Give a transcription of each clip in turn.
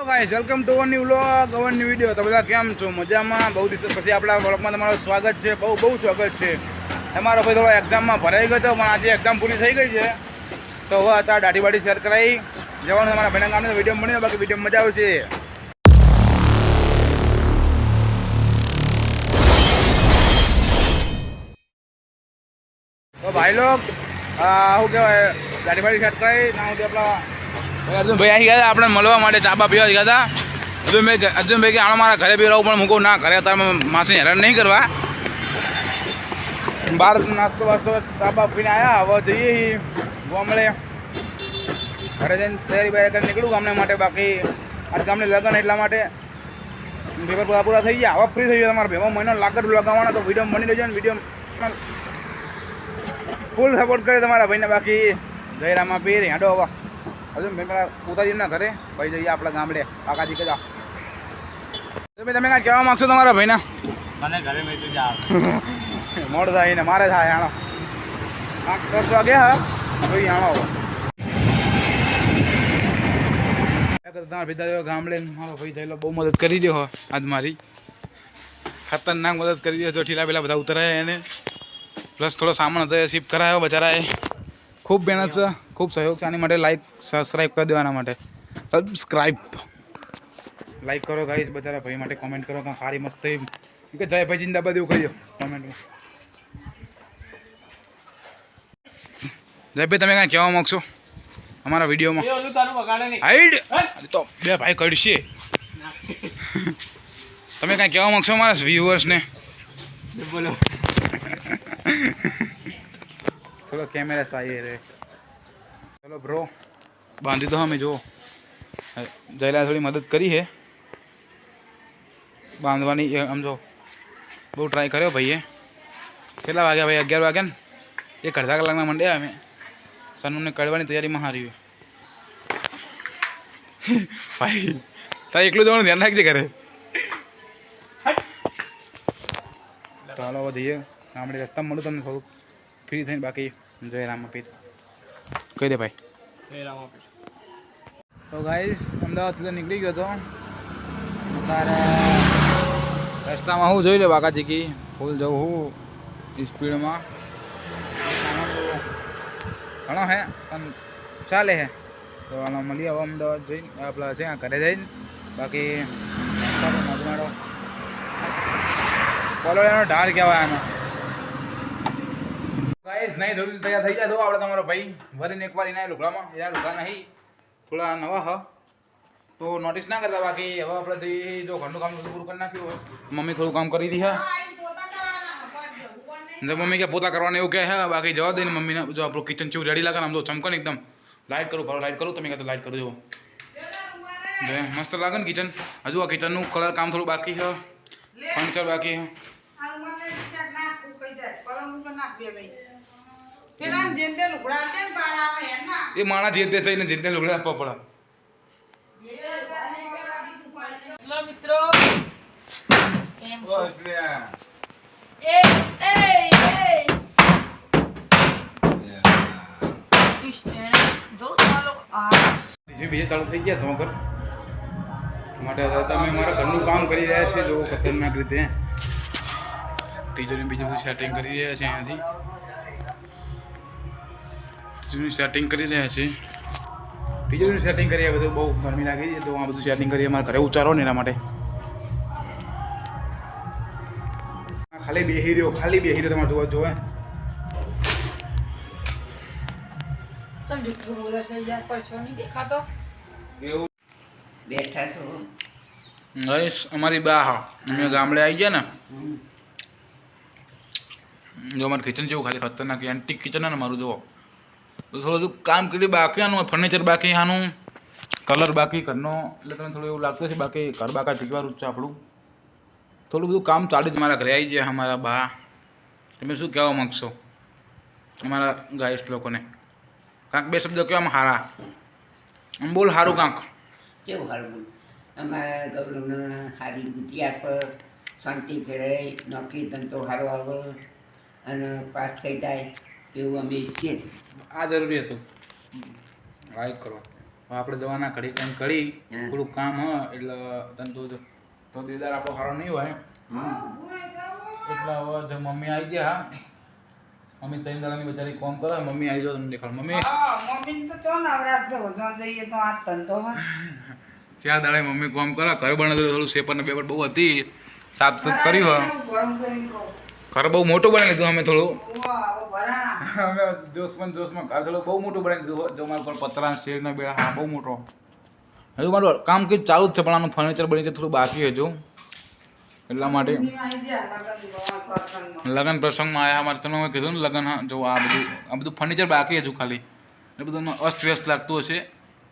Guys welcome to અવરની vlog અવરની video. તો બધા કેમ છો? મજામાં? બહુ દિવસ પછી આપણા વ્લોગમાં તમારું સ્વાગત છે. બહુ સ્વાગત છે. અમારો ભાઈ થોડો એક્ઝામમાં ભરાઈ ગયો હતો, પણ આજે એક્ઝામ પૂરી થઈ ગઈ છે. તો હવે અત્યારે દાઢી બાઢી શેર કરાવી જવાનું અમારા ભાઈના ગામને. વિડીયો મળીને બાકી વિડીયો મજા આવશે. તો ભાઈ લોગ શું કહેવાય, દાઢી બાઢી શેર કરાવી ના હું આપણા અર્જુનભાઈ આવી ગયા આપણે મળવા માટે, ચાબા પીવા ગયા હતા. અર્જુનભાઈ કે આનો મારા ઘરે બી રહું, પણ મૂકો ના ઘરે અત્યારે માસી હેરાન નહીં કરવા. બહાર નાસ્તો વાસ્તો ચાબા પીને આવ્યા. હવે જઈએ ગામડે, ઘરે જઈને તૈયારી બારી કરીને નીકળું ગામને માટે. બાકી આજ ગામને લગ્ન એટલા માટે પેપર પૂરા થઈ ગયા. હવે ફ્રી થઈ ગયા. તમારે ભેમાં મહિનો લાકડ લગાવવાનો, તો વિડીયો બની રહેજો ને વિડીયો ફૂલ સપોર્ટ કરે તમારા ભાઈને. બાકી જયરામાં પીર હેડો હવે હજુ મેં પેલા ઉતાજીના ઘરે ભાઈ જઈએ આપણા ગામડે. કાકાજી કહેતા તમે કાંઈ કહેવા માગશો તમારા ભાઈના? મને ઘરે મેં જાવ મોડ થાય ને મારે થાય. આણો 10 વાગે હા ભાઈ આણો તમારા પિતા ગામડે મારો ભાઈ થયેલો બહુ મદદ કરી દો આજ મારી ખતરનાક મદદ કરી દો. ઠીલા પેલા બધા ઉતરાયા એને, પ્લસ થોડો સામાન હતો એ શિફ્ટ કરાયો બચારાએ. ખૂબ મહેનત છે, ખૂબ સહયોગ છે. આની માટે લાઈક સબસ્ક્રાઈબ કરી દેવાના માટે લાઈક કરો ગાઈસ. બધા ભાઈ માટે કોમેન્ટ કરો કે સારી મસ્ત કે જય ભાઈ જિંદાબાદ એવું કહી દો કોમેન્ટમાં. જય ભાઈ તમે કાંઈ કહેવા માગશો અમારા વિડીયોમાં? હાઈડ તો બે ભાઈ કડશે. તમે કાંઈ કહેવા માગશો અમારા વ્યુઅર્સને? બોલો. ચલો કેમેરા સાઈ રે. ચલો બ્રો બાંધી દો. અમે જો જયલા થોડી મદદ કરી છે બાંધવાની. આમ જો બહુ ટ્રાય કર્યો ભાઈએ. કેટલા વાગ્યા ભાઈ? 11 વાગ્યા ને. એક અડધા કલાકના મંડ્યા અમે. સનુને કાઢવાની તૈયારીમાં હારી ભાઈ. તારે એકલું જવાનું ધ્યાન રાખજે ઘરે. ચાલો હવે જઈએ ગામડે. રસ્તામાં મળું તમને થોડુંક ફ્રી થઈને. બાકી જય રામાપીર કહી દે ભાઈ. જય રામાપીર. તો ગાઈસ અમદાવાદથી તો નીકળી ગયો હતો. તારે રસ્તામાં હું જોઈ લે બાકાજી કી ફૂલ જવું હું સ્પીડમાં. ઘણો હે પણ ચાલે હે. તો આમાં મળીએ હવે અમદાવાદ જઈને આપણા છે ઘરે જઈને. બાકી મજમાડો કોલોડાનો ઢાર કહેવાય આનો. ગાઈસ નહીં ધોબી તૈયાર થઈ જાય તો આપણે તમારો ભાઈ વરીને એકવાર એના લુગડામાં. એના લુગડા નહીં થોડા નવા હ તો નોટિસ ના કરતા. બાકી હવે આપણે જો ઘરનું કામ પૂરું કરી નાખ્યું હોય, મમ્મી થોડું કામ કરી દી હે. જો મમ્મી કે પોતા કરવાનું એવું કહે હે. બાકી જવા દઈને મમ્મીને. જો આપણું કિચન ચેવું રેડી લાગે ને, આમ તો ચમકન એકદમ. લાઇટ કરું ભાવ લાઇટ કરું. તમે કહેતો લાઇટ કરું જુઓ મસ્ત લાગે ને કિચન. હજુ આ કિચનનું કલર કામ થોડું બાકી છે, ફર્નિચર બાકી છે. એ માણા જે તે થઈને જે તે લુગડા આપવા પડે. મિત્રો બીજે ચાલુ થઈ ગયા ધોકર માટે. તમે મારા ઘરનું કામ કરી રહ્યા છે જો ખતરનાક રીતે. ટીચરને બીજું બધું સેટિંગ કરી રહ્યા છે. અહીંયાથી ટીચરનું સેટિંગ કરી રહ્યા છે. ટીચરનું સેટિંગ કરીએ બધું. બહુ ગરમી લાગી છે તો આ બધું સેટિંગ કરીએ. મારા ઘરે ઉચારો ને એના માટે. ખાલી બેહી રહ્યો તમારે જોવા જોવે. બેઠા છો અમારી બા હા અમે ગામડે આવી ગયા ને. જો અમારું કિચન જેવું ખાલી ખતરનાક એન્ટિક કિચન ને મારું. જુઓ થોડું કામ કર્યું બાકી આનું, ફર્નિચર બાકી, આનું કલર બાકી ઘરનો. એટલે તમને થોડું એવું લાગતું છે. બાકી ઘર બાકા ટીકવાનું છે આપણું. થોડું બધું કામ ચાલુ જ. મારા ઘરે આવી ગયા અમારા બા. તમે શું કહેવા માગશો અમારા ગાઈસ લોકોને? કાંક બે શબ્દો કહેવામાં સારા. આમ બોલ સારું કાંક. કેવું સારું બોલ. અમારા ગૌરવને સારી બુદ્ધિ આપ, શાંતિ રહે, નોકરી ધંધો સારો આવે અને પાસ થઈ જાય એવું અમે ઈચ્છીએ છીએ. આ જરૂરી હતું. લાઈક કરો. આપણે જવાના ઘડી કામ કરી હા. થોડુંક કામ હ એટલે તને તો દીદાર આપણો સારો નહીં હોય એટલે હવે જો મમ્મી આવી ગયા મમ્મી ત્રણ દાડાની બચારી કોમ કરે મમ્મી આવી જાવ તમને દેખાડ મમ્મી મમ્મી તો ચો નવરાશ છે જો જઈએ તો આ ધંધો હોય 4 દાડે મમ્મી કોમ કરે ઘર બનાવ્યું થોડું સેપર ને પેપર બહુ હતી સાફ સુફ કર્યું હ ગરમ કરીને કહો ઘર બહુ મોટું બનાવી લીધું અમે થોડું વાહ ભરાણા અમે જોશમાં ઘર થોડું બહુ મોટું બનાવી દીધું જો મારા પર પતરા શેરના બેડા હા બહુ મોટો હજુ મારું કામ કંઈક ચાલુ જ છે પણ આનું ફર્નિચર બની છે થોડું બાકી હજુ એટલા માટે લગ્ન પ્રસંગમાં આવ્યા અમારે તમે કીધું ને લગ્ન જો આ બધું ફર્નિચર બાકી હજુ ખાલી એ બધું અસ્ત વ્યસ્ત લાગતું હશે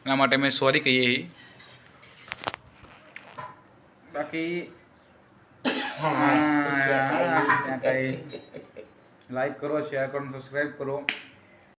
એના માટે મેં સોરી કહીએ બાકી ત્યાં કંઈ લાઈક કરો શેર કરો સબસ્ક્રાઈબ કરો